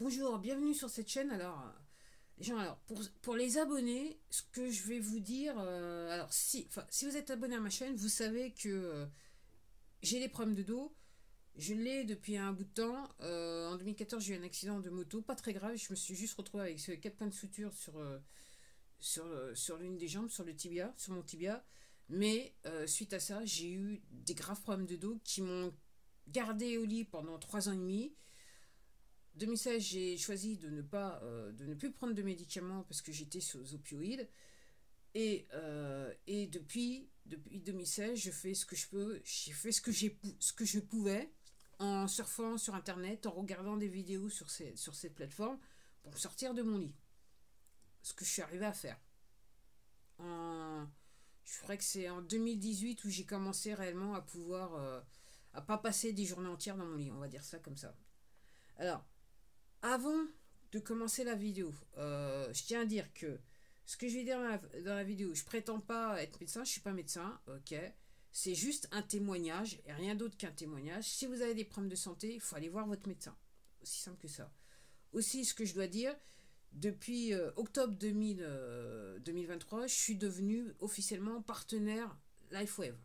Bonjour, bienvenue sur cette chaîne. Pour les abonnés, ce que je vais vous dire, si vous êtes abonné à ma chaîne, vous savez que j'ai des problèmes de dos. Je l'ai depuis un bout de temps. En 2014, j'ai eu un accident de moto, pas très grave. Je me suis juste retrouvé avec 4 points de suture sur l'une des jambes, sur le tibia, sur mon tibia. Mais suite à ça, j'ai eu des graves problèmes de dos qui m'ont gardé au lit pendant 3 ans et demi. 2016, j'ai choisi de ne plus prendre de médicaments parce que j'étais sur les opioïdes. Et depuis 2016, je fais ce que je peux. J'ai fait ce que je pouvais en surfant sur Internet, en regardant des vidéos sur ces plateformes pour me sortir de mon lit. Ce que je suis arrivé à faire. Je crois que c'est en 2018 où j'ai commencé réellement à pouvoir à pas passer des journées entières dans mon lit. On va dire ça comme ça. Alors, avant de commencer la vidéo, je tiens à dire que ce que je vais dire dans la vidéo, je prétends pas être médecin, je suis pas médecin, ok. C'est juste un témoignage et rien d'autre qu'un témoignage. Si vous avez des problèmes de santé, il faut aller voir votre médecin. Aussi simple que ça. Aussi, ce que je dois dire, depuis octobre 2023, je suis devenu officiellement partenaire LifeWave.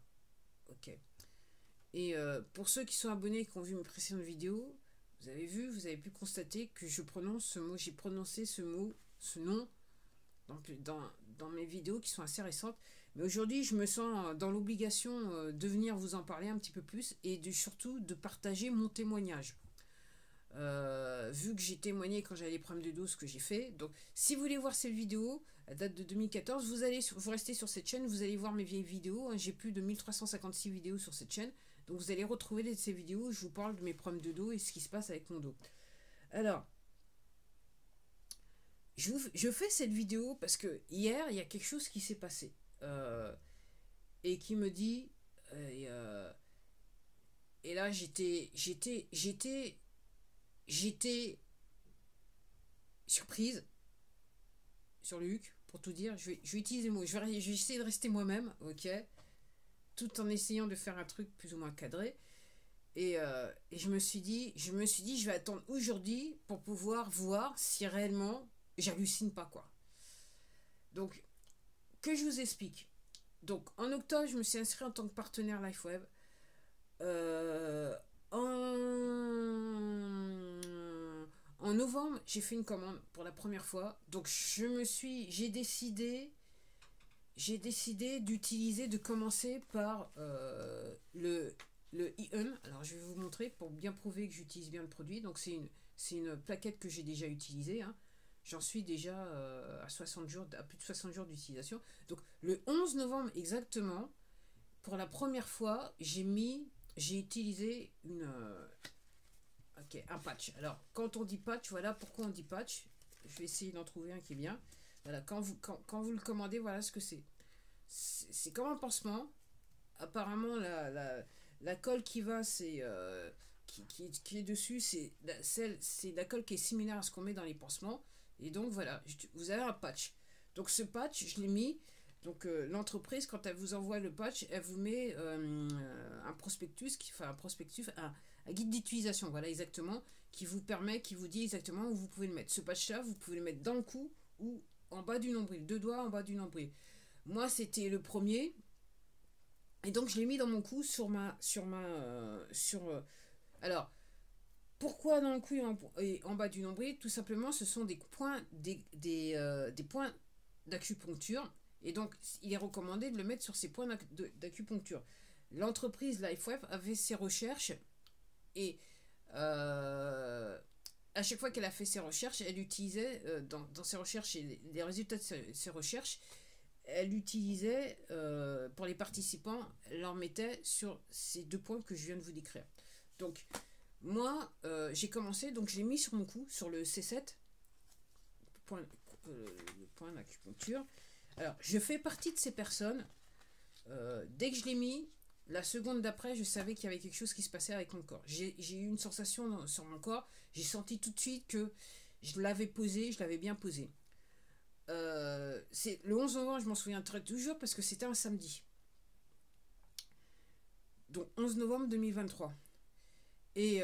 Ok. Et pour ceux qui sont abonnés et qui ont vu mes précédentes vidéos, vous avez vu, vous avez pu constater que je prononce ce mot, j'ai prononcé ce mot, ce nom dans mes vidéos qui sont assez récentes. Mais aujourd'hui, je me sens dans l'obligation de venir vous en parler un petit peu plus et surtout de partager mon témoignage. Vu que j'ai témoigné quand j'avais des problèmes de dos, ce que j'ai fait. Donc, si vous voulez voir cette vidéo, à date de 2014, vous restez sur cette chaîne, vous allez voir mes vieilles vidéos. J'ai plus de 1356 vidéos sur cette chaîne. Donc, vous allez retrouver ces vidéos où je vous parle de mes problèmes de dos et ce qui se passe avec mon dos. Alors, je fais cette vidéo parce que hier, il y a quelque chose qui s'est passé. Et qui me dit... et là, j'étais surprise sur Luc, pour tout dire. Je vais utiliser le mot. Je vais essayer de rester moi-même, ok, tout en essayant de faire un truc plus ou moins cadré. Et je me suis dit, je vais attendre aujourd'hui pour pouvoir voir si réellement j'hallucine pas, quoi. Donc, que je vous explique. Donc, en octobre, je me suis inscrit en tant que partenaire LifeWave. En novembre, j'ai fait une commande pour la première fois. Donc, j'ai décidé d'utiliser, de commencer par le IEN. Alors, je vais vous montrer pour bien prouver que j'utilise bien le produit. Donc, c'est une plaquette que j'ai déjà utilisée. Hein. J'en suis déjà à 60 jours, à plus de 60 jours d'utilisation. Donc, le 11 novembre exactement, pour la première fois, j'ai utilisé un patch. Alors, quand on dit patch, voilà pourquoi on dit patch. Je vais essayer d'en trouver un qui est bien. Voilà, quand vous le commandez, voilà ce que c'est. C'est comme un pansement. Apparemment, la colle qui va, qui est dessus, c'est la colle qui est similaire à ce qu'on met dans les pansements. Et donc, voilà, vous avez un patch. Donc, ce patch, je l'ai mis. Donc, l'entreprise, quand elle vous envoie le patch, elle vous met un guide d'utilisation, voilà, exactement, qui vous dit exactement où vous pouvez le mettre. Ce patch-là, vous pouvez le mettre dans le cou ou en bas du nombril, 2 doigts en bas du nombril. Moi, c'était le premier. Et donc, je l'ai mis dans mon cou alors, pourquoi dans le cou et en bas du nombril? Tout simplement, ce sont des points, des points d'acupuncture. Et donc, il est recommandé de le mettre sur ces points d'acupuncture. L'entreprise LifeWave avait ses recherches et à chaque fois qu'elle a fait ses recherches, elle utilisait dans ses recherches et les résultats de ses recherches, elle utilisait pour les participants, elle leur mettait sur ces 2 points que je viens de vous décrire. Donc, moi, j'ai commencé, donc je l'ai mis sur mon cou, sur le C7, le point d'acupuncture. Alors, je fais partie de ces personnes. Dès que je l'ai mis, la seconde d'après, je savais qu'il y avait quelque chose qui se passait avec mon corps. J'ai eu une sensation sur mon corps. J'ai senti tout de suite que je l'avais bien posé. C'est le 11 novembre, je m'en souviens toujours parce que c'était un samedi. Donc 11 novembre 2023. Et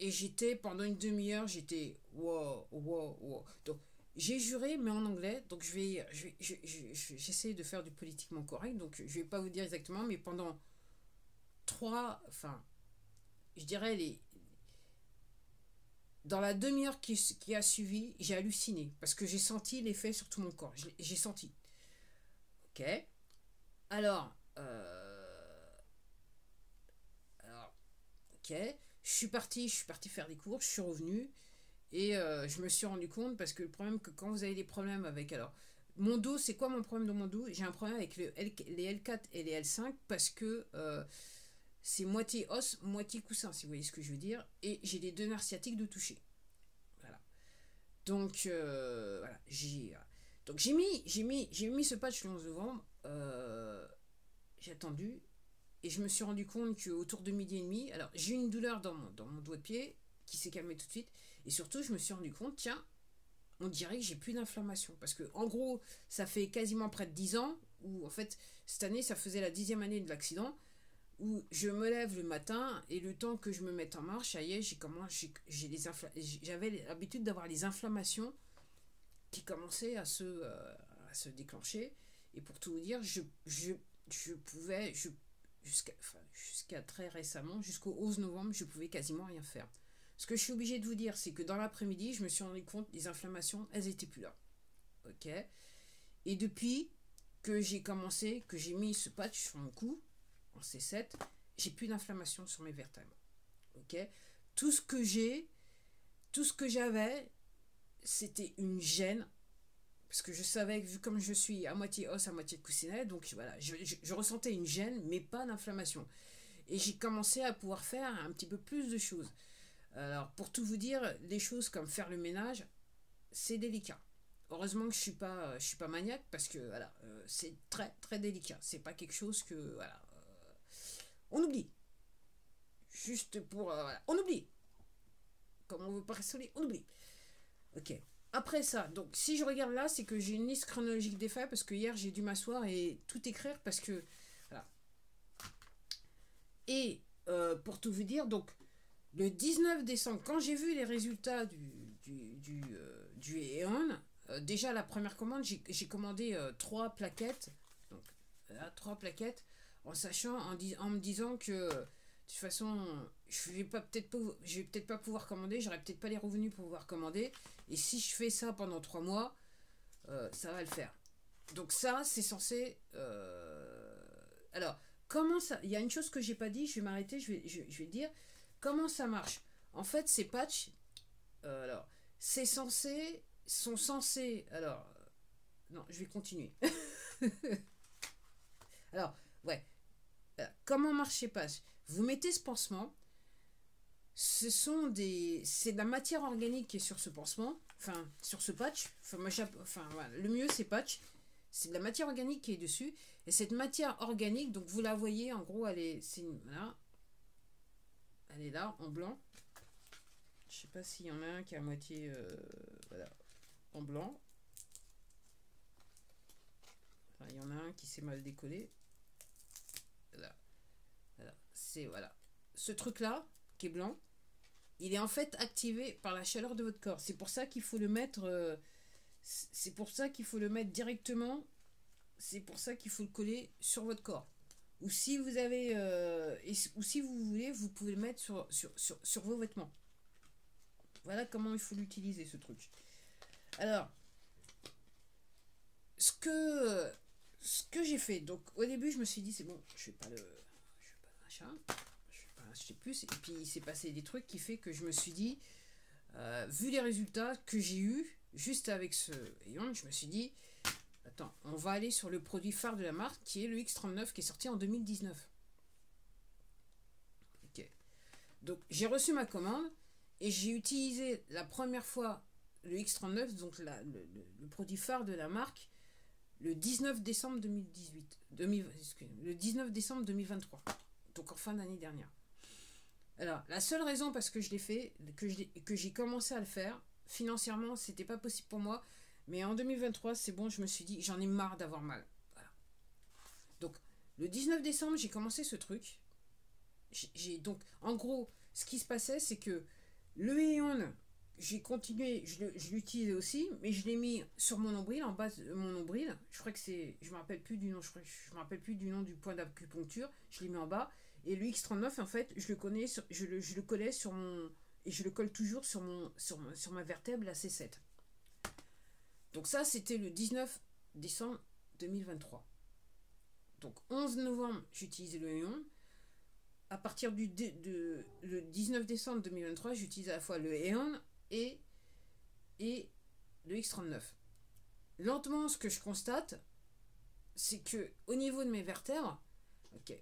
Et j'étais, pendant une demi-heure, j'étais wow, wow, wow. Donc, j'ai juré, mais en anglais. Donc, j'essaie de faire du politiquement correct. Donc, je vais pas vous dire exactement, mais pendant enfin, je dirais dans la demi-heure qui a suivi, j'ai halluciné. Parce que j'ai senti l'effet sur tout mon corps. J'ai senti. Ok. Alors, alors, ok. Je suis parti faire des cours, je suis revenu. Et je me suis rendu compte parce que le problème que quand vous avez des problèmes avec... Alors, mon dos, c'est quoi mon problème dans mon dos? J'ai un problème avec les L4 et les L5 parce que c'est moitié os, moitié coussin, si vous voyez ce que je veux dire. Et j'ai des deux nerfs sciatiques de toucher. Voilà. Donc, voilà. Donc, j'ai mis ce patch le 11 novembre. J'ai attendu. Et je me suis rendu compte qu'autour de midi et demi, alors j'ai eu une douleur dans mon doigt de pied qui s'est calmée tout de suite. Et surtout, je me suis rendu compte, tiens, on dirait que j'ai plus d'inflammation. Parce que, en gros, ça fait quasiment près de 10 ans, où en fait, cette année, ça faisait la 10e année de l'accident, où je me lève le matin et le temps que je me mette en marche, ça y est, j'avais l'habitude d'avoir les inflammations qui commençaient à se déclencher. Et pour tout vous dire, je pouvais, jusqu'à très récemment, jusqu'au 11 novembre, je pouvais quasiment rien faire. Ce que je suis obligée de vous dire, c'est que dans l'après-midi, je me suis rendu compte que les inflammations, elles étaient plus là. Ok. Et depuis que j'ai commencé, que j'ai mis ce patch sur mon cou, en C7, j'ai plus d'inflammation sur mes vertèbres. Ok. Tout ce que j'avais, c'était une gêne. Parce que je savais, vu comme je suis à moitié os, à moitié coussinet, donc voilà, je ressentais une gêne, mais pas d'inflammation. Et j'ai commencé à pouvoir faire un petit peu plus de choses. Alors, pour tout vous dire, des choses comme faire le ménage, c'est délicat. Heureusement que je suis pas maniaque parce que voilà, c'est très très délicat. C'est pas quelque chose que voilà, on oublie. Juste pour voilà, on oublie. Comme on veut pas rester, on oublie. Ok. Après ça, donc si je regarde là, c'est que j'ai une liste chronologique des faits parce que hier j'ai dû m'asseoir et tout écrire parce que voilà. Et pour tout vous dire, donc le 19 décembre, quand j'ai vu les résultats du Eon, déjà la première commande, j'ai commandé 3 plaquettes. Donc, là, 3 plaquettes, en sachant, en me disant que de toute façon, je vais peut-être pas pouvoir commander, j'aurai peut-être pas les revenus pour pouvoir commander. Et si je fais ça pendant 3 mois, ça va le faire. Donc ça, c'est censé... Alors, comment ça... Il y a une chose que j'ai pas dit, je vais m'arrêter, je vais dire... Comment ça marche? En fait, ces patchs, alors, sont censés, alors, non, je vais continuer. Alors, ouais, comment marche ces patchs? Vous mettez ce pansement, c'est de la matière organique qui est sur ce pansement, enfin, sur ce patch, voilà, le mieux c'est patch, c'est de la matière organique qui est dessus, et cette matière organique, donc vous la voyez, en gros, voilà, elle est là, en blanc. Je sais pas s'il y en a un qui est à moitié voilà, en blanc. Enfin, il y en a un qui s'est mal décollé. Voilà. C'est voilà. Ce truc-là, qui est blanc, il est en fait activé par la chaleur de votre corps. C'est pour ça qu'il faut le mettre. C'est pour ça qu'il faut le mettre directement. C'est pour ça qu'il faut le coller sur votre corps. Ou si vous avez. Ou si vous voulez, vous pouvez le mettre sur vos vêtements. Voilà comment il faut l'utiliser, ce truc. Alors, ce que j'ai fait, donc au début, je me suis dit, c'est bon, je vais pas machin, je vais pas acheter plus. Et puis, il s'est passé des trucs qui fait que je me suis dit, vu les résultats que j'ai eu juste avec ce Aeon, je me suis dit, attends, on va aller sur le produit phare de la marque, qui est le X39, qui est sorti en 2019. Ok. Donc, j'ai reçu ma commande. Et j'ai utilisé la première fois le X39, donc le produit phare de la marque, le 19 décembre 2018. Le 19 décembre 2023. Donc en fin d'année dernière. Alors, la seule raison parce que je l'ai fait, que j'ai commencé à le faire, financièrement, c'était pas possible pour moi. Mais en 2023, c'est bon, je me suis dit, j'en ai marre d'avoir mal. Voilà. Donc, le 19 décembre, j'ai commencé ce truc. Donc, en gros, ce qui se passait, c'est que Le Aeon, j'ai continué, je l'utilisais aussi, mais je l'ai mis sur mon nombril, en bas de mon nombril. Je crois que c'est, je me rappelle plus du nom, je me rappelle plus du nom du point d'acupuncture. Je l'ai mis en bas. Et le X39, en fait, je le connais, je le collais sur mon, et je le colle toujours sur ma vertèbre, la C7. Donc ça, c'était le 19 décembre 2023. Donc 11 novembre, j'utilisais le Aeon. À partir le 19 décembre 2023, j'utilise à la fois le Aeon et le X39. Lentement, ce que je constate, c'est que au niveau de mes vertèbres, ok,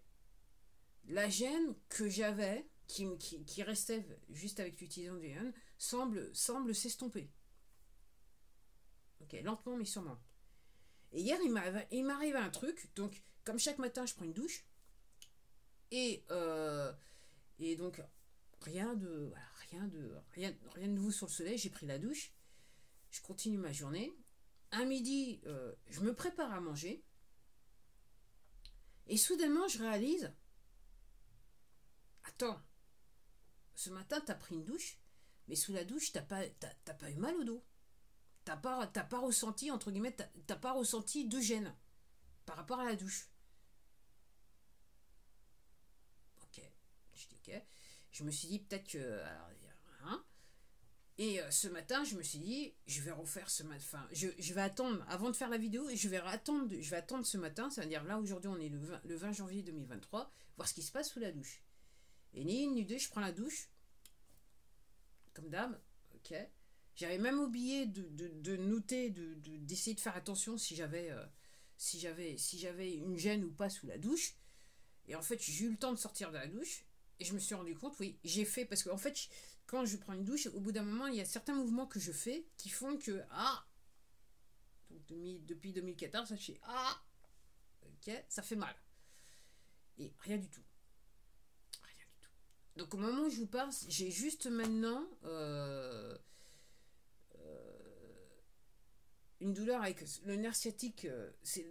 la gêne que j'avais, qui restait juste avec l'utilisation du Aeon, semble s'estomper. Ok, lentement mais sûrement. Et hier, il m'arrive un truc. Donc, comme chaque matin, je prends une douche. Et donc, rien de nouveau sur le soleil. J'ai pris la douche. Je continue ma journée. À midi, je me prépare à manger. Et soudainement, je réalise, attends, ce matin, t'as pris une douche, mais sous la douche, t'as pas eu mal au dos. T'as pas ressenti, entre guillemets, t'as pas ressenti de gêne par rapport à la douche. Ok, je dis ok. Je me suis dit peut-être que, alors, hein. Et ce matin, je me suis dit, je vais refaire ce matin. Enfin, je vais attendre, avant de faire la vidéo, et je vais attendre ce matin, ça veut dire là, aujourd'hui, on est le 20 janvier 2023, voir ce qui se passe sous la douche. Et ni une ni deux, je prends la douche, comme d'hab, ok. J'avais même oublié de noter, d'essayer de faire attention si j'avais une gêne ou pas sous la douche. Et en fait, j'ai eu le temps de sortir de la douche, et je me suis rendu compte, oui, j'ai fait, parce qu'en fait, quand je prends une douche, au bout d'un moment, il y a certains mouvements que je fais qui font que, donc depuis 2014, ça fait, ok, ça fait mal. Et rien du tout. Rien du tout. Donc au moment où je vous parle, j'ai juste maintenant une douleur avec le nerf sciatique.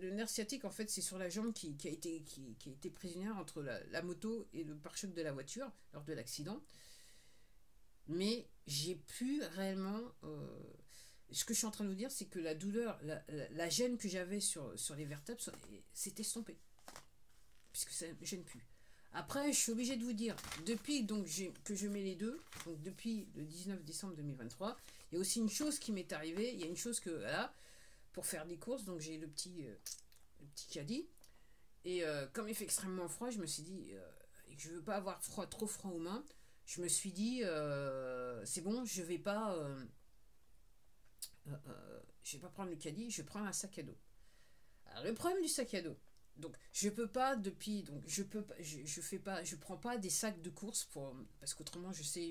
Le nerf sciatique, en fait, c'est sur la jambe qui a été prisonnière entre la moto et le pare-choc de la voiture lors de l'accident. Mais j'ai pu réellement. Ce que je suis en train de vous dire, c'est que la douleur, la gêne que j'avais sur les vertèbres s'est estompée. Puisque ça ne gêne plus. Après, je suis obligée de vous dire, depuis donc, que je mets les deux, donc depuis le 19 décembre 2023, il y a aussi une chose qui m'est arrivée. Il y a une chose que, voilà, pour faire des courses, donc j'ai le petit caddie. Et comme il fait extrêmement froid, je me suis dit, et que je ne veux pas avoir trop froid aux mains, je me suis dit, c'est bon, je vais pas prendre le caddie, je vais prendre un sac à dos. Alors, le problème du sac à dos, donc je peux pas depuis, donc je prends pas des sacs de course parce qu'autrement je sais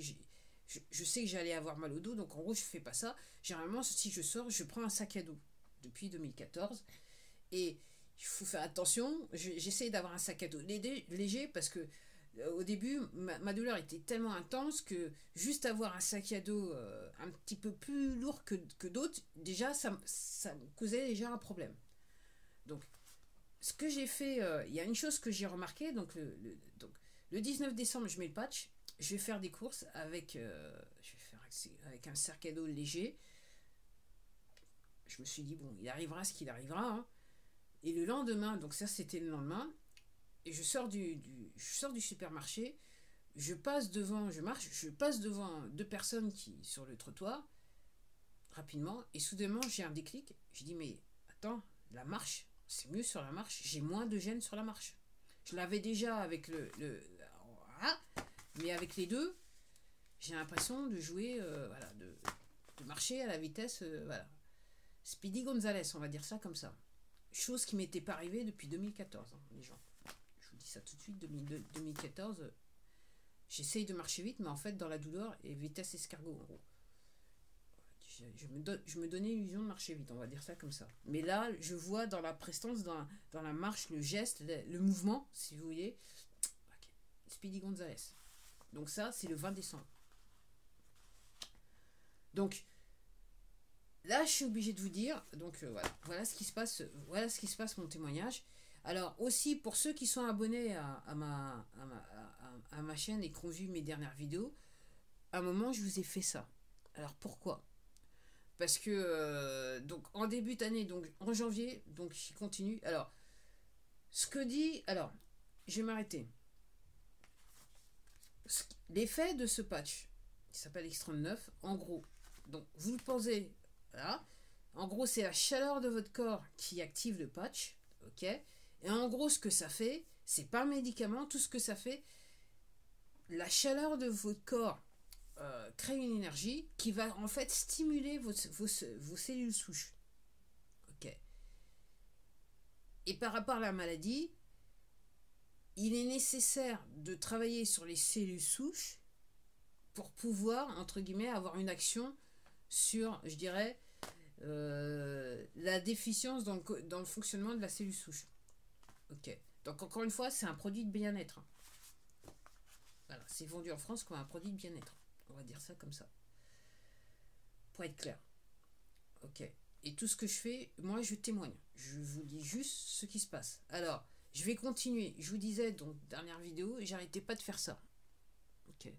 que j'allais avoir mal au dos, donc en gros je fais pas ça. Généralement si je sors, je prends un sac à dos depuis 2014 et il faut faire attention. J'essaie d'avoir un sac à dos léger parce que au début, ma douleur était tellement intense que juste avoir un sac à dos un petit peu plus lourd que d'autres, déjà, ça me causait déjà un problème. Donc, ce que j'ai fait, il y a une chose que j'ai remarqué, donc le 19 décembre, je mets le patch, je vais faire des courses avec un sac à dos léger. Je me suis dit, bon, il arrivera ce qu'il arrivera. Hein. Et le lendemain, donc ça c'était le lendemain, et je sors du supermarché, je passe devant deux personnes qui sur le trottoir, rapidement, et soudainement j'ai un déclic. Je dis, mais attends, la marche, c'est mieux sur la marche, j'ai moins de gêne sur la marche. Je l'avais déjà avec mais avec les deux, j'ai l'impression de jouer, voilà, de marcher à la vitesse, voilà. Speedy Gonzalez, on va dire ça comme ça. Chose qui m'était pas arrivée depuis 2014, hein, les gens. Je vous dis ça tout de suite, 2014, j'essaye de marcher vite, mais en fait, dans la douleur, et vitesse escargot, en gros. Je me donnais l'illusion de marcher vite, on va dire ça comme ça. Mais là, je vois dans la prestance, dans la marche, le geste, le mouvement, si vous voyez. Okay. Speedy Gonzalez. Donc ça, c'est le 20 décembre. Donc, là, je suis obligée de vous dire, donc voilà ce qui se passe, mon témoignage. Alors aussi, pour ceux qui sont abonnés à ma chaîne et qui ont vu mes dernières vidéos, à un moment, je vous ai fait ça. Alors pourquoi? Parce que donc en début d'année, donc en janvier, donc j'y continue. Alors, ce que dit, alors, je vais m'arrêter. L'effet de ce patch, qui s'appelle X39, en gros, donc vous le posez là. En gros, c'est la chaleur de votre corps qui active le patch, ok. Et en gros, ce que ça fait, c'est pas un médicament. Tout ce que ça fait, la chaleur de votre corps crée une énergie qui va en fait stimuler vos cellules souches. Ok. Et par rapport à la maladie, il est nécessaire de travailler sur les cellules souches pour pouvoir, entre guillemets, avoir une action sur, je dirais, la déficience dans le fonctionnement de la cellule souche. Ok. Donc encore une fois, c'est un produit de bien-être. Voilà, c'est vendu en France comme un produit de bien-être. On va dire ça comme ça. Pour être clair. Ok. Et tout ce que je fais, moi je témoigne. Je vous dis juste ce qui se passe. Alors, je vais continuer. Je vous disais, donc, dernière vidéo, j'arrêtais pas de faire ça. Ok.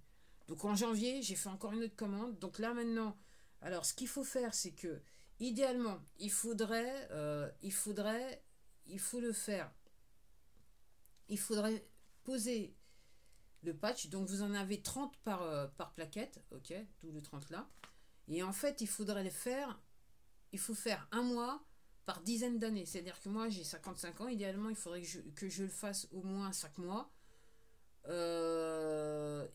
Donc en janvier, j'ai fait encore une autre commande. Donc là maintenant, alors ce qu'il faut faire, c'est que, idéalement, il faut le faire. Il faudrait poser le patch. Donc vous en avez 30 par plaquette. Ok. D'où le 30 là. Et en fait, il faudrait le faire. Il faut faire un mois par dizaine d'années. C'est-à-dire que moi, j'ai 55 ans. Idéalement, il faudrait que je le fasse au moins 5 mois.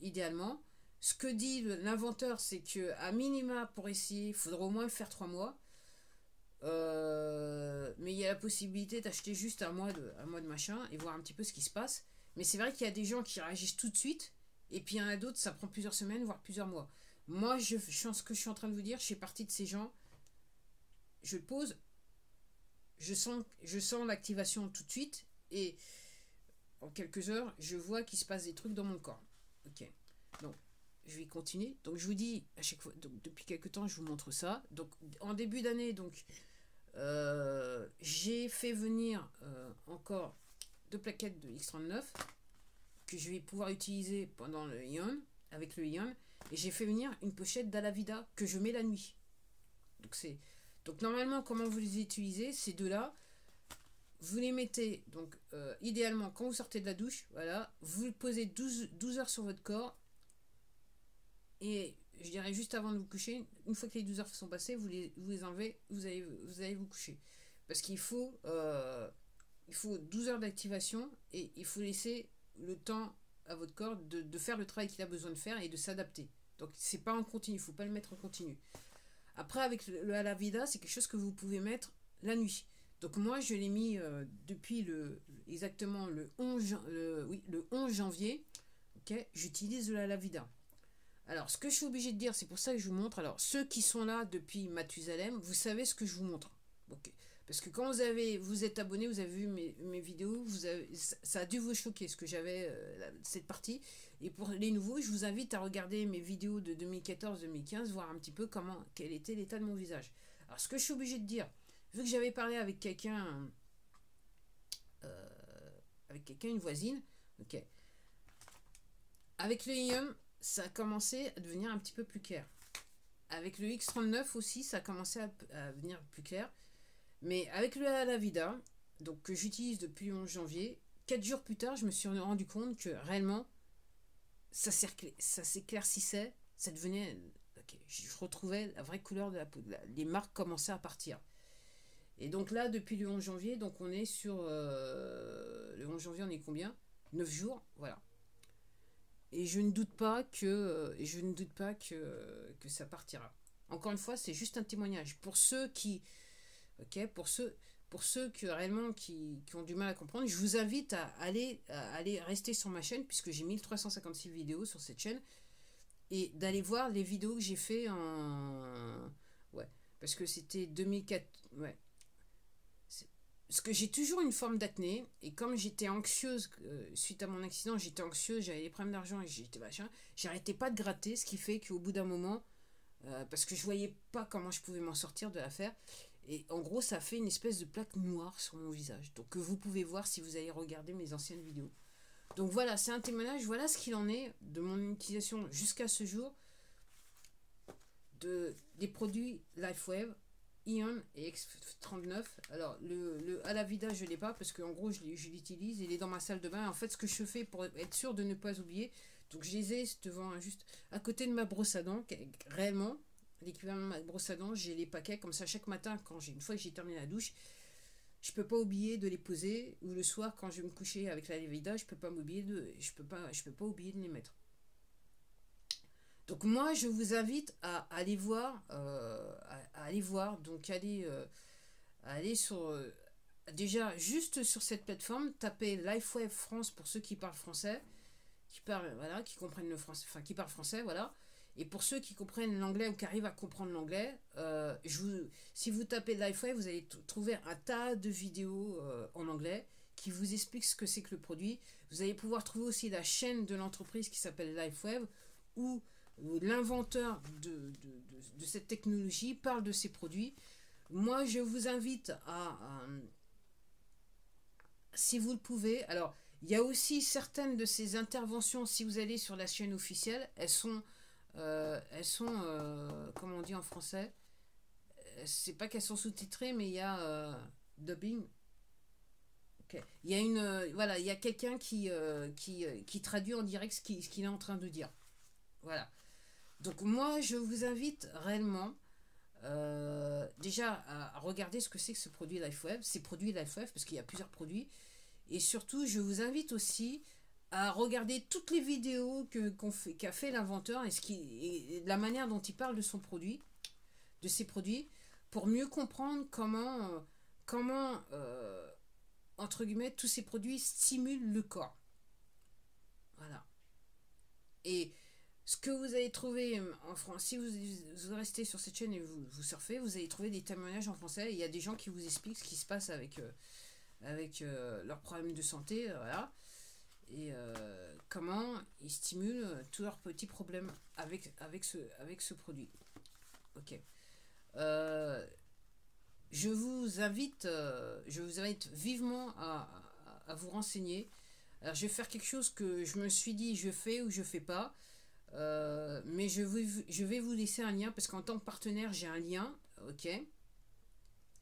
Idéalement. Ce que dit l'inventeur, c'est que à minima, pour essayer, il faudra au moins le faire 3 mois. Mais il y a la possibilité d'acheter juste un mois de machin et voir un petit peu ce qui se passe. Mais c'est vrai qu'il y a des gens qui réagissent tout de suite. Et puis il y en a d'autres, ça prend plusieurs semaines, voire plusieurs mois. Moi, ce que je suis en train de vous dire, je fais partie de ces gens. Je le pose, je sens l'activation tout de suite. Et en quelques heures, je vois qu'il se passe des trucs dans mon corps. Ok. Donc, je vais continuer. Donc, je vous dis à chaque fois, donc, depuis quelques temps, je vous montre ça. Donc, en début d'année, donc, j'ai fait venir encore 2 plaquettes de X39 que je vais pouvoir utiliser pendant le Ion, avec le Ion. Et j'ai fait venir une pochette d'Alavida que je mets la nuit. Donc, normalement, comment vous les utilisez, ces deux-là? Vous les mettez, donc idéalement quand vous sortez de la douche, voilà, vous le posez 12 heures sur votre corps, et je dirais juste avant de vous coucher, une fois que les 12 heures sont passées, vous les enlevez, vous allez vous coucher. Parce qu'il faut 12 heures d'activation, et il faut laisser le temps à votre corps de faire le travail qu'il a besoin de faire et de s'adapter. Donc c'est pas en continu, il ne faut pas le mettre en continu. Après, avec le Alavida, c'est quelque chose que vous pouvez mettre la nuit. Donc moi, je l'ai mis depuis exactement le 11 janvier. Okay, j'utilise de l'Alavida. Alors, ce que je suis obligé de dire, c'est pour ça que je vous montre. Alors, ceux qui sont là depuis Mathusalem, vous savez ce que je vous montre. Okay. Parce que quand vous êtes abonné, vous avez vu mes vidéos, ça a dû vous choquer, ce que j'avais, cette partie. Et pour les nouveaux, je vous invite à regarder mes vidéos de 2014-2015, voir un petit peu quel était l'état de mon visage. Alors, ce que je suis obligé de dire, vu que j'avais parlé avec quelqu'un, une voisine, ok. Avec le Ion, ça a commencé à devenir un petit peu plus clair. Avec le X39 aussi, ça a commencé à devenir plus clair. Mais avec le Alavida, donc que j'utilise depuis le 11 janvier, 4 jours plus tard, je me suis rendu compte que réellement, ça s'éclaircissait, ça devenait... Okay, je retrouvais la vraie couleur de la peau. Les marques commençaient à partir. Et donc là, depuis le 11 janvier, donc on est sur... le 11 janvier, on est combien? 9 jours, voilà. Et je ne doute pas que ça partira. Encore une fois, c'est juste un témoignage. Pour ceux qui... Ok, pour ceux qui réellement qui ont du mal à comprendre, je vous invite à aller rester sur ma chaîne, puisque j'ai 1356 vidéos sur cette chaîne, et d'aller voir les vidéos que j'ai fait en... Ouais, parce que c'était 2004... Ouais. Parce que j'ai toujours une forme d'acné, et comme j'étais anxieuse, suite à mon accident, j'étais anxieuse, j'avais des problèmes d'argent, et j'étais machin, j'arrêtais pas de gratter, ce qui fait qu'au bout d'un moment, parce que je voyais pas comment je pouvais m'en sortir de l'affaire, et en gros ça fait une espèce de plaque noire sur mon visage, donc que vous pouvez voir si vous allez regarder mes anciennes vidéos. Donc voilà, c'est un témoignage, voilà ce qu'il en est de mon utilisation jusqu'à ce jour. des produits LifeWave, Ion et X39. Alors, le à la vida, je ne l'ai pas parce qu'en gros, je l'utilise. Il est dans ma salle de bain. En fait, ce que je fais pour être sûr de ne pas oublier, donc je les ai devant, juste à côté de ma brosse à dents, réellement, l'équivalent de ma brosse à dents, j'ai les paquets. Comme ça, chaque matin, une fois que j'ai terminé la douche, je peux pas oublier de les poser. Ou le soir, quand je vais me coucher avec la vida, je peux pas oublier de les mettre. Donc moi, je vous invite à aller voir, donc aller sur, déjà juste sur cette plateforme, taper LifeWave France pour ceux qui parlent français, voilà, qui comprennent le français, enfin qui parlent français, voilà. Et pour ceux qui comprennent l'anglais ou qui arrivent à comprendre l'anglais, si vous tapez LifeWave, vous allez trouver un tas de vidéos en anglais qui vous expliquent ce que c'est que le produit. Vous allez pouvoir trouver aussi la chaîne de l'entreprise qui s'appelle LifeWave, où l'inventeur de cette technologie parle de ses produits. Moi, je vous invite si vous le pouvez, alors il y a aussi certaines de ces interventions, si vous allez sur la chaîne officielle, elles sont comment on dit en français, c'est pas qu'elles sont sous-titrées, mais il y a dubbing. Okay. Il y a voilà, il y a quelqu'un qui traduit en direct ce qu'il est en train de dire. Voilà. Donc moi, je vous invite réellement déjà à regarder ce que c'est que ce produit LifeWave, ces produits LifeWave, parce qu'il y a plusieurs produits. Et surtout, je vous invite aussi à regarder toutes les vidéos qu'a fait l'inventeur et la manière dont il parle de son produit, de ses produits, pour mieux comprendre comment entre guillemets, tous ces produits stimulent le corps. Voilà. Et ce que vous allez trouver en France, si vous restez sur cette chaîne et vous surfez, vous allez trouver des témoignages en français. Il y a des gens qui vous expliquent ce qui se passe avec leurs problèmes de santé, voilà, et comment ils stimulent tous leurs petits problèmes avec ce produit. Ok. Je vous invite vivement à vous renseigner. Alors, je vais faire quelque chose que je me suis dit je fais ou je fais pas. Mais je vais vous laisser un lien parce qu'en tant que partenaire, j'ai un lien. Ok.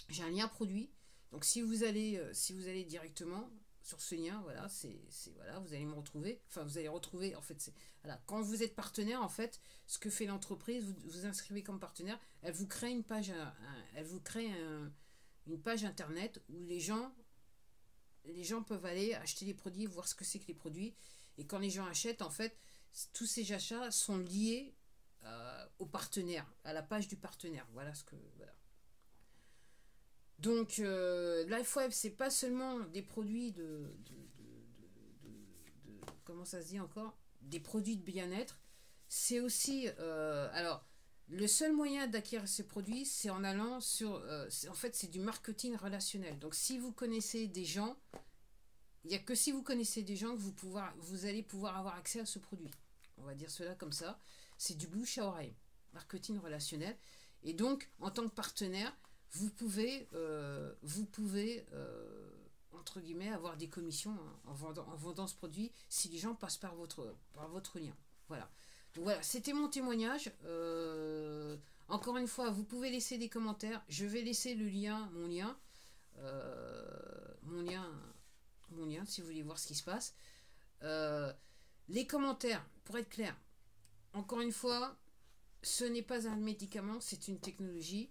J'ai un lien produit. Donc, si vous allez directement sur ce lien, voilà, voilà, vous allez me retrouver. Enfin, vous allez retrouver, en fait, voilà, quand vous êtes partenaire, en fait, ce que fait l'entreprise, vous inscrivez comme partenaire, elle vous crée une page, une page internet où les gens peuvent aller acheter les produits, voir ce que c'est que les produits. Et quand les gens achètent, en fait, tous ces achats sont liés au partenaire, à la page du partenaire. Voilà ce que, voilà. Donc, LifeWave, c'est pas seulement des produits comment ça se dit encore, des produits de bien-être. C'est aussi, alors, le seul moyen d'acquérir ces produits, c'est en allant sur, en fait, c'est du marketing relationnel. Donc, si vous connaissez des gens, il n'y a que si vous connaissez des gens que vous allez pouvoir avoir accès à ce produit. On va dire cela comme ça. C'est du bouche à oreille, marketing relationnel. Et donc, en tant que partenaire, vous pouvez entre guillemets, avoir des commissions en vendant ce produit si les gens passent par votre lien. Voilà. Donc voilà, c'était mon témoignage. Encore une fois, vous pouvez laisser des commentaires. Je vais laisser mon lien, si vous voulez voir ce qui se passe. Les commentaires, pour être clair, encore une fois, ce n'est pas un médicament, c'est une technologie.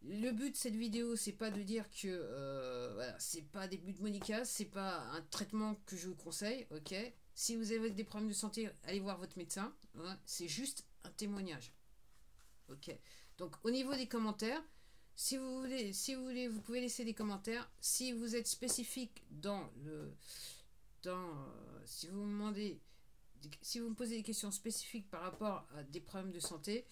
Le but de cette vidéo, c'est pas de dire que voilà, c'est pas des buts de Monica, c'est pas un traitement que je vous conseille, ok. Si vous avez des problèmes de santé, allez voir votre médecin. Hein, c'est juste un témoignage, ok. Donc au niveau des commentaires, si vous voulez, vous pouvez laisser des commentaires. Si vous êtes spécifique si vous me posez des questions spécifiques par rapport à des problèmes de santé,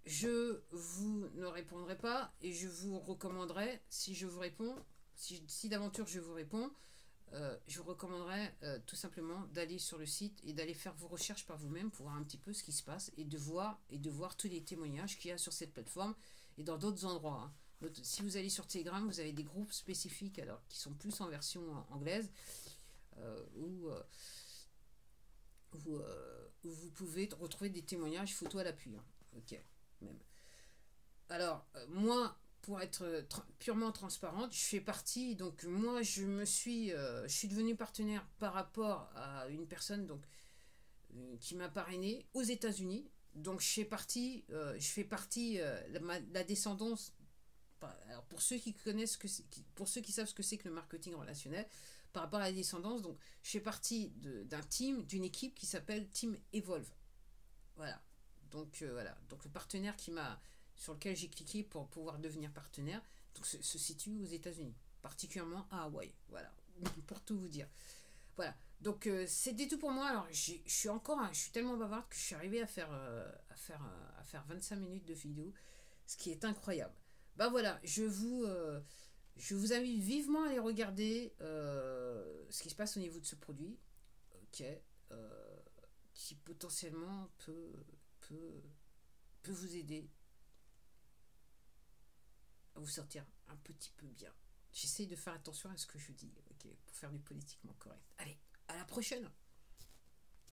je vous ne répondrai pas et je vous recommanderai, si je vous réponds, si d'aventure je vous réponds, je vous recommanderais tout simplement d'aller sur le site et d'aller faire vos recherches par vous-même pour voir un petit peu ce qui se passe et de voir tous les témoignages qu'il y a sur cette plateforme et dans d'autres endroits. Hein. Si vous allez sur Telegram, vous avez des groupes spécifiques alors qui sont plus en version anglaise où vous pouvez retrouver des témoignages photos à l'appui. Hein. Ok. même. Alors, moi, pour être purement transparente, je fais partie, donc moi, je suis devenue partenaire par rapport à une personne donc, qui m'a parrainé aux États-Unis. Donc, je fais partie la descendance. Alors, pour ceux qui connaissent pour ceux qui savent ce que c'est que le marketing relationnel, par rapport à la descendance, donc, je fais partie d'un team, d'une équipe qui s'appelle Team Evolve. Voilà. Donc voilà. Donc le partenaire sur lequel j'ai cliqué pour pouvoir devenir partenaire, donc se situe aux États-Unis, particulièrement à Hawaï. Voilà. Pour tout vous dire. Voilà. Donc c'était tout pour moi. Alors je suis tellement bavarde que je suis arrivée à faire 25 minutes de vidéo, ce qui est incroyable. Bah voilà. Je vous invite vivement à aller regarder ce qui se passe au niveau de ce produit. Ok. Euh, qui potentiellement peut, peut vous aider à vous sortir un petit peu bien. J'essaye de faire attention à ce que je dis, ok, pour faire du politiquement correct. Allez, à la prochaine!